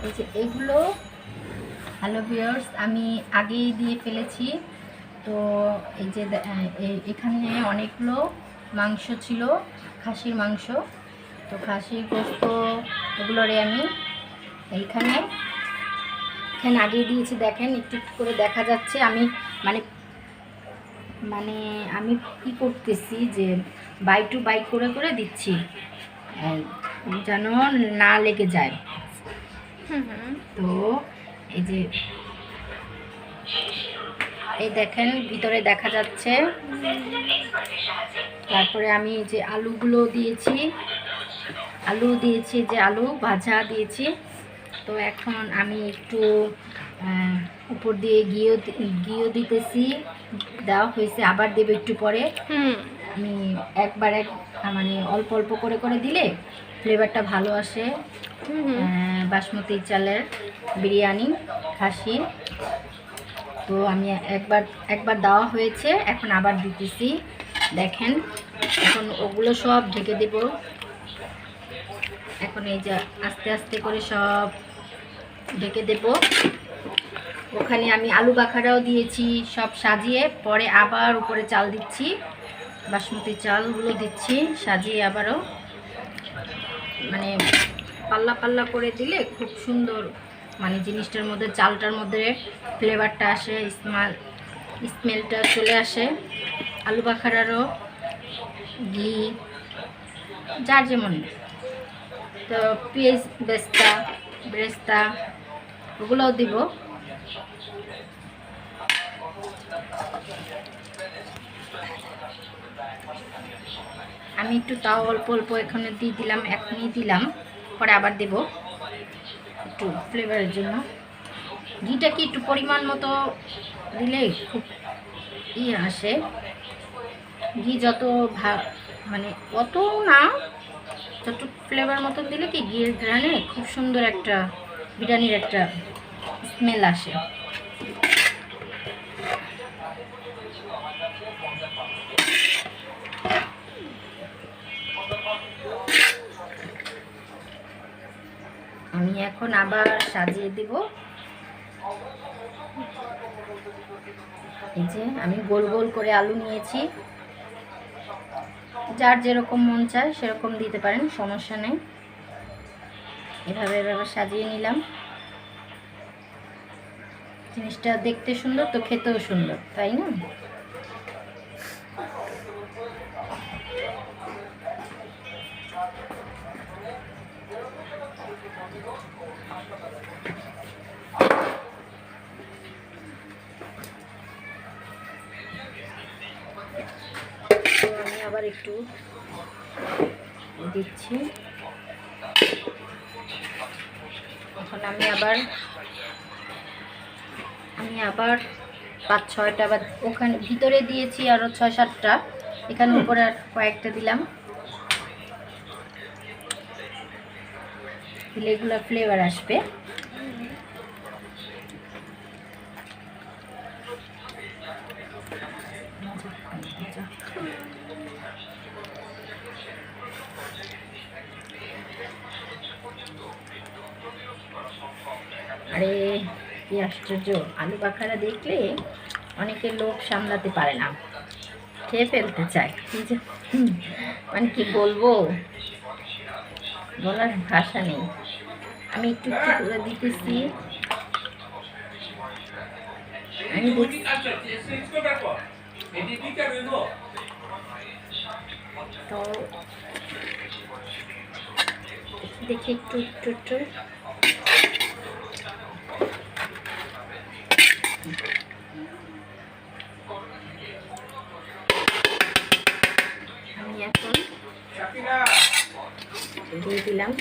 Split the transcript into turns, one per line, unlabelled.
এই যে এগুলো হ্যালো ভিউয়ার্স, আমি আগেই দিয়ে ফেলেছি। তো এই যে এখানে অনেকগুলো মাংস ছিল, খাসির মাংস। তো খাসির গোস্ত এগুলোরে আমি এইখানে আগেই দিয়েছি। দেখেন একটু একটু করে দেখা যাচ্ছে। আমি মানে মানে আমি কি করতেছি যে বাই টু বাই করে করে দিচ্ছি যেন না লেগে যায়। তো এই যে এই দেখেন ভিতরে দেখা যাচ্ছে। তারপরে আমি যে আলুগুলো দিয়েছি, যে আলু ভাজা দিয়েছি। তো এখন আমি একটু উপর দিয়ে ঘিও দিতেছি। দেওয়া হয়েছে, আবার দেবো একটু পরে। আমি মানে অল্প অল্প করে করে দিলে ফ্লেভারটা ভালো আসে। বাসমতি চালের বিরিয়ানি খাসি। তো আমি একবার দেওয়া হয়েছে, এখন আবার দিতেছি। দেখেন এখন ওগুলো সব ঢেকে দেব। এখন এই যে আস্তে আস্তে করে সব ঢেকে দেব। ওখানে আমি আলু বাখারাও দিয়েছি সব সাজিয়ে, পরে আবার উপরে চাল দিচ্ছি, বাসমতি চালগুলো দিচ্ছি সাজিয়ে। আবারও মানে পাল্লা পাল্লা করে দিলে খুব সুন্দর মানে জিনিসটার মধ্যে, চালটার মধ্যে ফ্লেভারটা আসে, স্মেলটা চলে আসে। আলু বাখারারও ঘি যার যেমন। তো পেঁয়াজ বেরেস্তা ওগুলোও দিব। আমি একটু তাও অল্প অল্প এখানে দিয়ে দিলাম, এখনই দিলাম, পরে আবার দেব একটু ফ্লেভারের জন্য। ঘিটা কি একটু পরিমাণ মতো দিলে খুব আসে। ঘি যত মানে অত না, যত ফ্লেভার মতো দিলে কি ঘিয়ের ঘ্রাণে খুব সুন্দর একটা বিরিয়ানির একটা স্মেল আসে। আমি এখন আবার সাজিয়ে দেব। এই যে আমি গোল গোল করে আলু নিয়েছি, যার যেরকম মন চায় সেরকম দিতে পারেন, সমস্যা নেই। এভাবে সাজিয়ে নিলাম। জিনিসটা দেখতে সুন্দর তো খেতেও সুন্দর, তাই না? আমি আবার একটু দিচ্ছি। এখন আমি আবার 5-6টা আবার ওখানে ভিতরে দিয়েছি, আরও 6-7টা এখানে উপরে আর কয়েকটা দিলাম। দিলে এগুলো ফ্লেভার আসবে। আরে কি আশ্চর্য, আলু বাখারা দেখলে অনেকের লোভ সামলাতে পারে না, খেয়ে ফেলতে চায়। মানে কি বলবো, বলার ভাষা নেই। আমি একটু একটু করে দিতেছি। আমি তো দেখি একটু একটু একটু আমি এখন দিয়ে দিলাম।